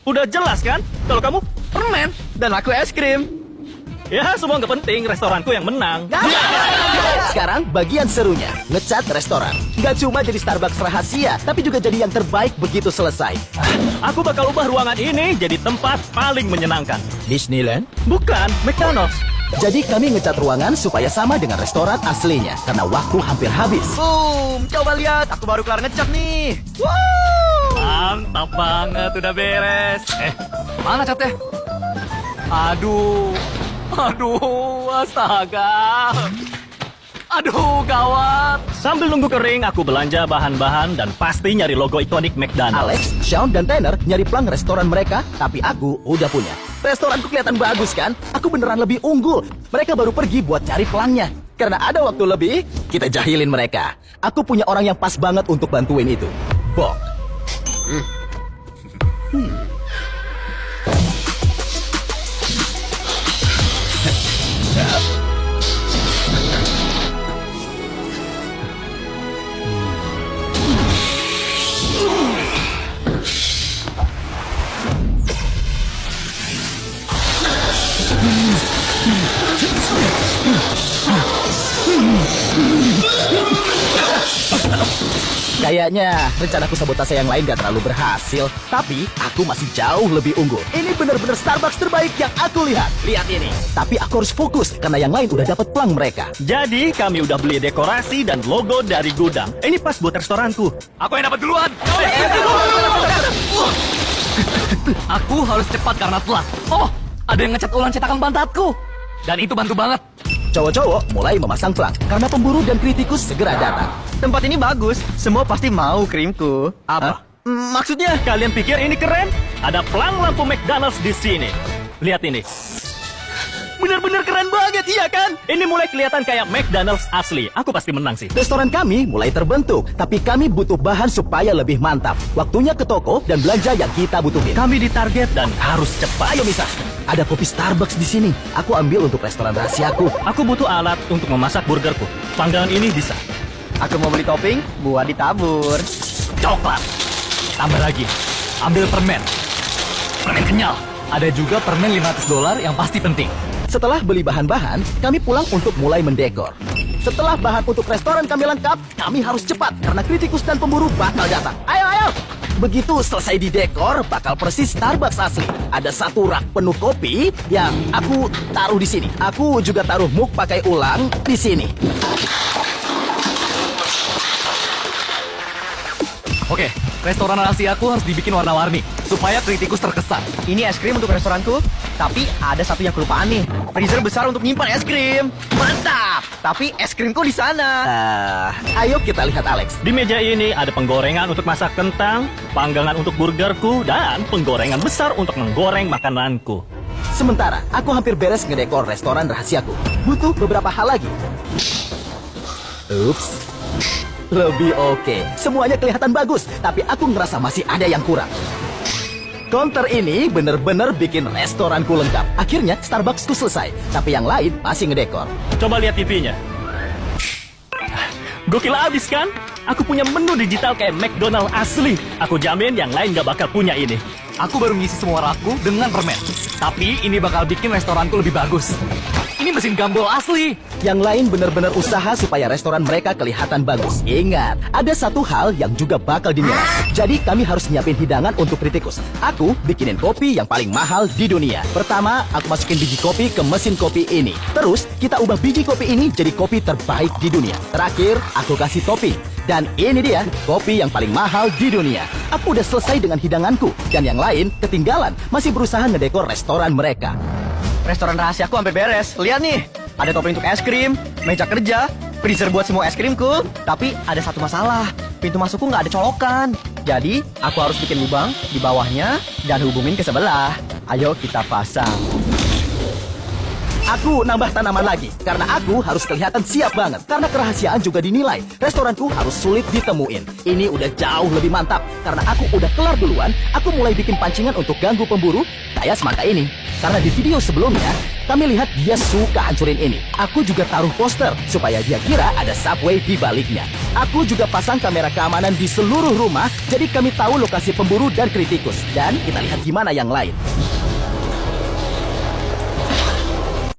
Udah jelas kan? Kalau kamu permen Dan aku es krim. ya semua nggak penting. Restoranku yang menang. Sekarang bagian serunya, ngecat restoran. Nggak cuma jadi Starbucks rahasia, tapi juga jadi yang terbaik begitu selesai. Aku bakal ubah ruangan ini jadi tempat paling menyenangkan. Disneyland? Bukan McDonald's. Jadi kami ngecat ruangan supaya sama dengan restoran aslinya, karena waktu hampir habis. Boom, coba lihat, aku baru kelar ngecat nih. Mantap banget, udah beres. Mana catnya? Aduh, astaga. Aduh, gawat. Sambil nunggu kering, aku belanja bahan-bahan dan pasti nyari logo ikonik McDonald's. Alex, Sean, dan Tanner nyari plang restoran mereka, tapi aku udah punya. Restoranku kelihatan bagus kan? Aku beneran lebih unggul. Mereka baru pergi buat cari plangnya. Karena ada waktu lebih, kita jahilin mereka. Aku punya orang yang pas banget untuk bantuin itu. Bok. Kayaknya rencanaku sabotase yang lain gak terlalu berhasil. Tapi aku masih jauh lebih unggul. Ini bener-bener Starbucks terbaik yang aku lihat. Lihat ini. Tapi aku harus fokus karena yang lain udah dapat plang mereka. Jadi kami udah beli dekorasi dan logo dari gudang. Ini pas buat restoranku. Aku yang dapat duluan. Aku harus cepat karena telat. Oh, ada yang ngecat ulang cetakan pantatku. Dan itu bantu banget. Cowok-cowok mulai memasang plang karena pemburu dan kritikus segera datang. Tempat ini bagus. Semua pasti mau krimku. Apa? Maksudnya? Kalian pikir ini keren? Ada pelang lampu McDonald's di sini. Lihat ini. Bener-bener keren banget, iya kan? Ini mulai kelihatan kayak McDonald's asli. Aku pasti menang sih. Restoran kami mulai terbentuk, tapi kami butuh bahan supaya lebih mantap. Waktunya ke toko dan belanja yang kita butuhin. Kami ditarget dan harus cepat. Ayo Misa, ada kopi Starbucks di sini. Aku ambil untuk restoran rahasiaku. Aku butuh alat untuk memasak burgerku. Panggangan ini bisa. Aku mau beli topping buat ditabur. Coklat. Tambah lagi. Ambil permen. Permen kenyal. Ada juga permen $500 yang pasti penting. Setelah beli bahan-bahan, kami pulang untuk mulai mendekor. Setelah bahan untuk restoran kami lengkap, kami harus cepat karena kritikus dan pemburu bakal datang. Ayo, ayo! Begitu selesai didekor, bakal persis Starbucks asli. Ada satu rak penuh kopi yang aku taruh di sini. Aku juga taruh mug pakai ulang di sini. Oke, restoran rahasiaku harus dibikin warna-warni supaya kritikus terkesan. Ini es krim untuk restoranku, tapi ada satu yang kelupaan nih. Freezer besar untuk nyimpan es krim. Mantap! Tapi es krimku di sana. Ayo kita lihat Alex. Di meja ini ada penggorengan untuk masak kentang, panggangan untuk burgerku, dan penggorengan besar untuk menggoreng makananku. Sementara aku hampir beres ngedekor restoran rahasiaku. Butuh beberapa hal lagi. Ups. Lebih oke. Semuanya kelihatan bagus, tapi aku ngerasa masih ada yang kurang. Counter ini bener-bener bikin restoranku lengkap. Akhirnya Starbucksku selesai, tapi yang lain masih ngedekor. Coba lihat TV-nya. Gokil abis kan? Aku punya menu digital kayak McDonald asli. Aku jamin yang lain gak bakal punya ini. Aku baru ngisi semua rakku dengan permen. Tapi ini bakal bikin restoranku lebih bagus. Ini mesin gambol asli. Yang lain bener-bener usaha supaya restoran mereka kelihatan bagus. Ingat, ada satu hal yang juga bakal dinilai. Jadi kami harus nyiapin hidangan untuk kritikus. Aku bikinin kopi yang paling mahal di dunia. Pertama, aku masukin biji kopi ke mesin kopi ini. Terus, kita ubah biji kopi ini jadi kopi terbaik di dunia. Terakhir, aku kasih topping. Dan ini dia, kopi yang paling mahal di dunia. Aku udah selesai dengan hidanganku. Dan yang lain ketinggalan, masih berusaha ngedekor restoran mereka. Restoran rahasiaku hampir beres. Lihat nih, ada topping untuk es krim, meja kerja, freezer buat semua es krimku. Tapi ada satu masalah, pintu masukku nggak ada colokan. Jadi, aku harus bikin lubang di bawahnya dan hubungin ke sebelah. Ayo kita pasang. Aku nambah tanaman lagi, karena aku harus kelihatan siap banget. Karena kerahasiaan juga dinilai, restoranku harus sulit ditemuin. Ini udah jauh lebih mantap, karena aku udah kelar duluan. Aku mulai bikin pancingan untuk ganggu pemburu, kayak semangka ini. Karena di video sebelumnya, kami lihat dia suka hancurin ini. Aku juga taruh poster, supaya dia kira ada subway di baliknya. Aku juga pasang kamera keamanan di seluruh rumah, jadi kami tahu lokasi pemburu dan kritikus. Dan kita lihat gimana yang lain.